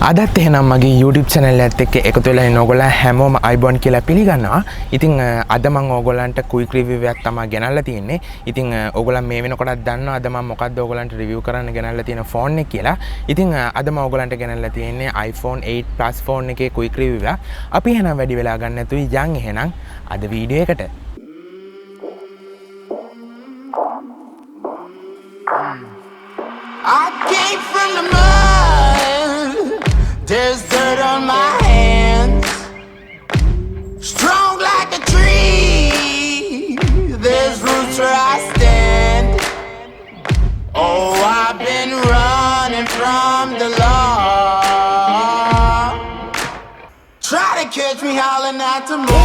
අදත් එහෙනම් මගේ YouTube channel එකත් එක්ක එකතු වෙලා ඉන්න ඕගොල්ලෝ හැමෝම අයිබෝන් කියලා පිළිගන්නවා. ඉතින් අද මම ඕගොල්ලන්ට quick review එකක් තමයි ගෙනල්ලා තියෙන්නේ. ඉතින් ඕගොල්ලන් මේ වෙනකොටත් දන්නවා අද මම මොකද්ද ඕගොල්ලන්ට review කරන්න ගෙනල්ලා තියෙන phone එක කියලා. ඉතින් අද මම ඕගොල්ලන්ට ගෙනල්ලා තියෙන්නේ iPhone 8 Plus phone එකේ quick review එක. අපි එහෙනම් වැඩි වෙලා ගන්න නැතුයි යන් එහෙනම් අද වීඩියෝ එකට. I came from the mud. There's dirt on my hands. Strong like a tree. There's roots where I stand. Oh, I've been running from the law. Try to catch me howling at the moon.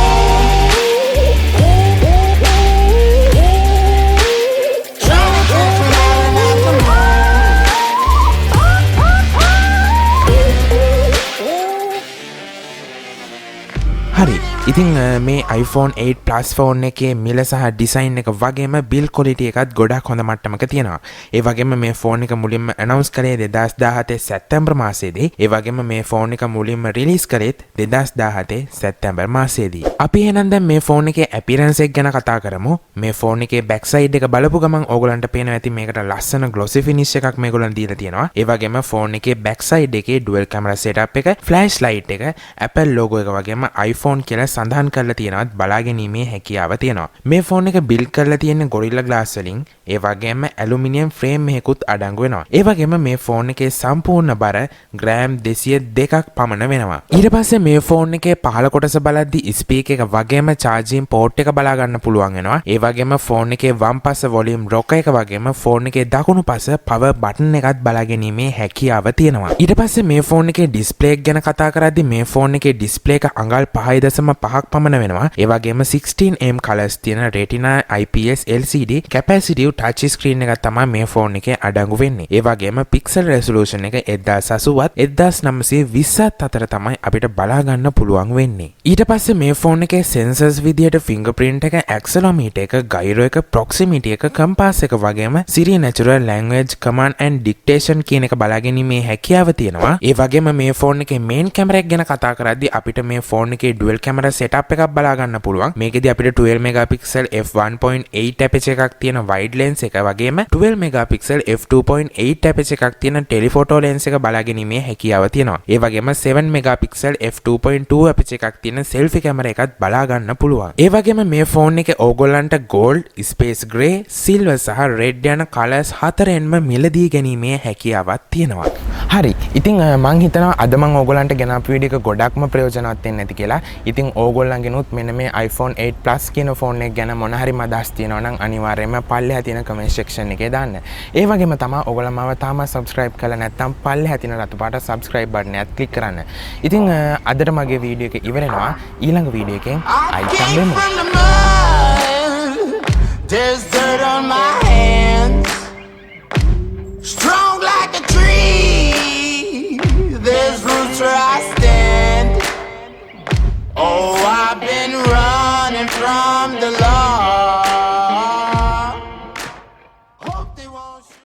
හරි ඉතින් මේ iPhone 8 Plus phone එකේ මිල සහ design එක වගේම bill quality එකත් ගොඩක් හොඳ මට්ටමක තියෙනවා. ඒ වගේම මේ ෆෝන් එක මුලින්ම අනවුන්ස් කළේ 2017 සැප්තැම්බර් මාසයේදී. ඒ වගේම මේ ෆෝන් එක මුලින්ම රිලීස් කළේත් 2017 සැප්තැම්බර් මාසයේදී. අපි එහෙනම් දැන් මේ ෆෝන් එකේ අපියරන්ස් එක ගැන කතා කරමු. මේ ෆෝන් එකේ බෑක් සයිඩ් එක බලපු ගමන් ඕගලන්ට පේනවා ඇති මේකට ලස්සන ග්ලොසි ෆිනිෂ් එකක් මේගොල්ලන් දීලා තියෙනවා. ඒ වගේම ෆෝන් එකේ බෑක් සයිඩ් එකේ ඩුවල් කැමරා සෙටප් එක, ෆ්ලෑෂ් ලයිට් එක, Apple logo එක වගේම iPhone කියලා සඳහන් කරලා තියෙනවත් බලා ගැනීමේ හැකියාව තියෙනවා. මේ ෆෝන් එක බිල්ඩ් කරලා තියෙන්නේ Gorilla Glass වලින්. ඒ වගේම ඇලුමිනියම් ෆ්‍රේම් එකකුත් අඩංගු වෙනවා. ඒ වගේම මේ ෆෝන් එකේ සම්පූර්ණ බර ග්‍රෑම් 202ක් පමණ වෙනවා. ඊට පස්සේ මේ ෆෝන් එකේ පහළ කොටස බලද්දී ස්පීකර් එක වගේම charging port එක බලා ගන්න පුළුවන් වෙනවා. ඒ වගේම ෆෝන් එකේ වම් පස volume rocker එක වගේම ෆෝන් එකේ දකුණු පස power button එකත් බලා ගැනීමේ හැකියාව තියෙනවා. ඊට පස්සේ මේ ෆෝන් එකේ display එක ගැන කතා කරද්දී මේ ෆෝන් එකේ display එක අඟල් 5.5ක් පමණ වෙනවා. ඒ වගේම 16mm colors තියෙන Retina IPS LCD capacitive touch screen එකක් තමයි මේ ෆෝන් එකේ අඩංගු වෙන්නේ. ඒ වගේම pixel resolution එක 1080ත් 1920ත් අතර තමයි අපිට බලා ගන්න පුළුවන් වෙන්නේ. ඊට පස්සේ මේ ෆෝන් එකේ sensors විදියට fingerprint එක, accelerometer එක, gyro එක, proximity එක, compass එක වගේම Siri natural language command and dictation කියන එක බලා ගැනීමේ හැකියාව තියෙනවා. ඒ වගේම මේ ෆෝන් එකේ main camera එක ගැන කතා කරද්දී අපිට මේ ෆෝන් එකේ dual camera setup එකක් බලා ගන්න පුළුවන්. මේකෙදි අපිට 12 megapixel f1.8 aperture එකක් තියෙන wide lens එක වගේම 12 megapixel f2.8 aperture එකක් තියෙන telephoto lens එක බලා ගැනීමේ හැකියාව තියෙනවා. ඒ වගේම 7 megapixel f2.2 aperture එකක් තියෙන selfie camera එකත් බලා ගන්න පුළුවන්. ඒ වගේම මේ ෆෝන් එකේ ඕගොල්ලන්ට gold, space gray, silver සහ red යන colors හතරෙන්ම මිලදී ගැනීමේ හැකියාවක් තියෙනවා. හරි. ඉතින් මං හිතනවා අද මං ඕගොල්ලන්ට ගෙනාපු වීඩියෝ එක ගොඩක්ම ප්‍රයෝජනවත් වෙන්න ඇති කියලා. ඉතින් ඕගොල්ලන්ගෙනුත් මෙන්න මේ iPhone 8 Plus කියන ෆෝන් එක ගැන මොන හරි මදහස් තියෙනවා නම් අනිවාර්යයෙන්ම පල්ලෙහා තියෙන comment section එකේ දාන්න. ඒ වගේම තමයි ඕගොල්ලෝ මාව තාම subscribe කරලා නැත්නම් පල්ලෙහා තියෙන රතු පාට subscribe button එකත් click කරන්න. ඉතින් අදට මගේ වීඩියෝ එක ඉවර වෙනවා. ඊළඟ වීඩියෝ එකෙන් ආයි හම්බෙමු. There's dirt on my hands.